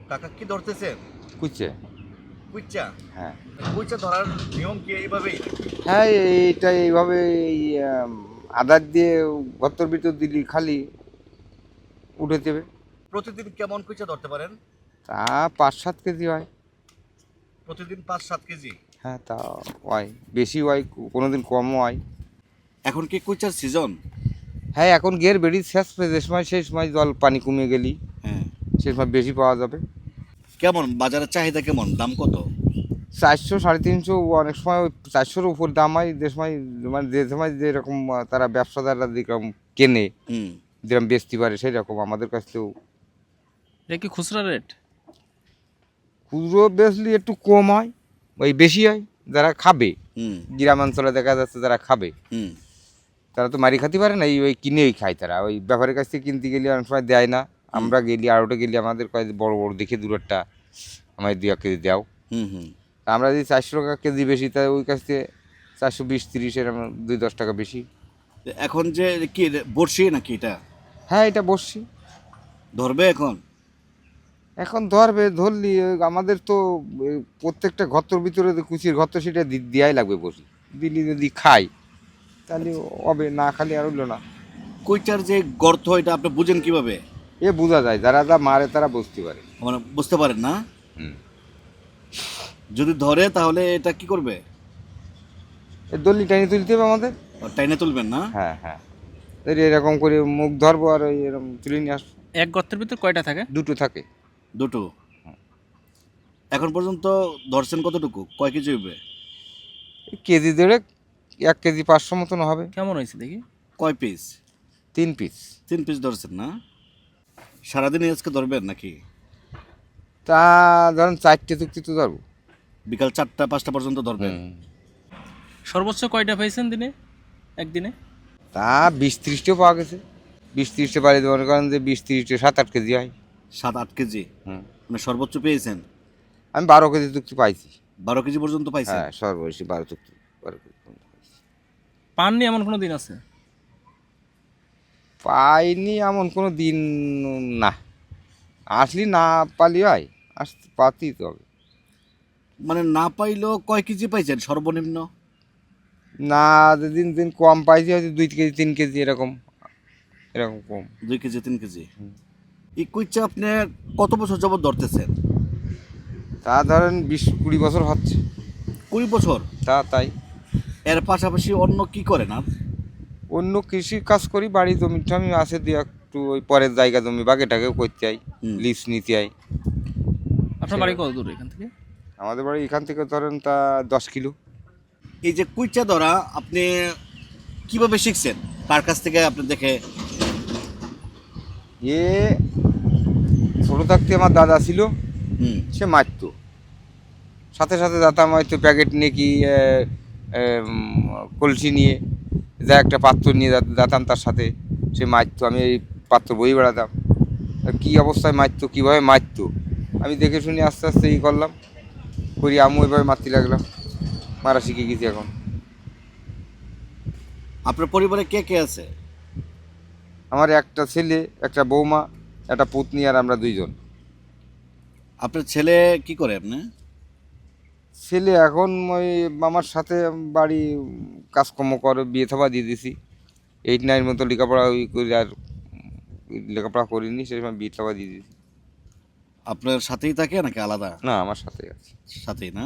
কাকা কি ধরতেছেন? কুচে। কুইচ্চা? হ্যাঁ কুইচ্চা ধরার নিয়ম কি এইভাবেই? হ্যাঁ, এইটা এইভাবে এই আদার দিয়ে গর্তর ভিতর দিলি খালি উঠে যাবে। প্রতিদিন কেমন কুইচ্চা ধরতে পারেন? তা 5-7 কেজি হয়। প্রতিদিন 5-7 কেজি। হ্যাঁ তা হয়, বেশি হয়, কোনোদিন কমও হয়। এখন কি কুইচ্চার সিজন? হ্যাঁ এখন গের বেড়ি শেষ, যে সময় সেই সময় জল পানি কমিয়ে গেলি হ্যাঁ। সেই সময় বেশি পাওয়া যাবে। কেমন বাজারের চাহিদা, কেমন দাম কত? 400-350, অনেক সময় ওই 400-র উপর দাম হয়। যে সময় মানে যে সময় যেরকম তারা ব্যবসাদাররা যেরকম কেনে, হুম। যেরকম বেচতে পারে সেই রকম আমাদের কাছ থেকেও। এটা কি খুচরা রেট? খুচরো বেচলে একটু কম হয়, ওই বেশি হয় যারা খাবে। হুম। গ্রামাঞ্চলে দেখা যাচ্ছে যারা খাবে হুম। তারা তো মারি খাতে পারে না, ওই কিনেই খায়। তারা ওই ব্যাপারের কাছ থেকে কিনতে গেলে অনেক সময় দেয় না। আমরা গেলি আড়টে গেলি আমাদের কয়েক বড় বড় দেখে দূরেরটা আমাদের 2-1 কেজি দাও। হুম। হুম। তা আমরা যদি 400 টাকা কেজি বেশি, তাই ওই কাছ থেকে 420-30 এরকম 2-10 টাকা বেশি। এখন যে কি বড়শি নাকি এটা? হ্যাঁ এটা বসছি। ধরবে এখন? এখন ধরবে, ধরলি আমাদের তো প্রত্যেকটা ঘরটোর ভিতরে যে কুচির ঘর, তো সেটা দেওয়াই লাগবে বসি। দিলি যদি খাই তাহলে হবে, না খালি আর হইলো না। কুইচ্চার যে গর্ত এটা আপনি বুঝেন কিভাবে? এ বোঝা যায়, যারা যা মারে তারা বুঝতে পারে। মানে বুঝতে পারেন না? হুম। যদি ধরে তাহলে এটা কি করবে? এ দলি টানি তুলতে হবে আমাদের। টাইনে তুলবেন না? হ্যাঁ হ্যাঁ, এই এরকম করে মুখ ধরবো আর ওই এরকম তুলে নিয়ে আসবো। এক গর্তের ভিতর কয়টা থাকে? দুটো থাকে। দুটো। এখন পর্যন্ত ধরছেন কতটুকু, কয় কেজি হইবে? এই কেজি দেড়েক, 1 কেজি 500 মতন হবে। কেমন হয়েছে দেখি? কয় পিস? 3 পিস। 3 পিস ধরছেন না? সারাদিন আজকে ধরবেন নাকি? তা ধরেন 4টে চুক্তি তো ধরবো। বিকাল 4টা-5টা পর্যন্ত ধরবেন? হুম। সর্বোচ্চ কয়টা পাইছেন দিনে, একদিনে? তা 20-30টিও পাওয়া গেছে। 20-30টে পারি, মনে করেন যে 20-30টে 7-8 কেজি হয়। 7-8 কেজি? হুম। মানে সর্বোচ্চ পেয়েছেন? আমি 12 কেজি চুক্তি পাইছি। 12 কেজি পর্যন্ত পাইছেন? হ্যাঁ সর্ববেশি 12 চুক্তি, 12 কেজি পর্যন্ত পাইছি। পাননি এমন কোনো দিন আছে? পাইনি এমন কোনো দিন না। আসলি না পালি হয়, আসতে পাতি তো হবে। মানে না পাইলেও কয় কেজি পাইছেন সর্বনিম্ন? না, যেদিন দিন কম পাইছি হয়তো 2 কেজি 3 কেজি এরকম, এরকম কম। 2 কেজি 3 কেজি। এই কুইচ্চা আপনি কত বছর যাবত ধরতেছেন? তা ধরেন 20-20 বছর হচ্ছে। 20 বছর? তা তাই। এর পাশাপাশি অন্য কি করেন আর? অন্য কৃষি কাজ করি, বাড়ি জমি টমি আছে দিয়ে একটু ওই পরের জায়গা জমি বাগেটাকেও করতে আই, হুম। লিজ নিতে আই। আপনার বাড়ি কত দূর এখান থেকে? আমাদের বাড়ি এখান থেকে ধরেন তা 10 কিলো। এই যে কুইচ্চা ধরা আপনি কিভাবে শিখছেন? কার কাছ থেকে আপনি দেখে? এ ছোটো থাকতে আমার দাদা ছিল, হুম। সে মারতো, সাথে সাথে যেতাম হয়তো প্যাকেট নিয়ে কি কলসি নিয়ে যা একটা পাত্র নিয়ে যেতাম তার সাথে, সে মারতো, আমি এই পাত্র বই বেড়াতাম। কী অবস্থায় মারতো, কীভাবে মারতো আমি দেখে শুনে আস্তে আস্তে ই করলাম, করি আমি ওইভাবে মারতে লাগলাম, মারা শিখে গেছি এখন। আপনার পরিবারে কে কে আছে? আমার একটা ছেলে, একটা বৌমা, একটা পুতনি, আর আমরা 2জন। আপনার ছেলে কি করে আপনি? ছেলে এখন ওই আমার সাথে বাড়ি কাজকর্ম করে, বিয়ে থাবা দিয়ে দিছি। 8-9 মতো লেখাপড়া ওই করি, আর লেখাপড়া করিনি, সেই সময় বিয়ে থাবা দিয়ে দিয়েছি। আপনার সাথেই থাকে নাকি আলাদা? না, আমার সাথে আছে। সাথেই না?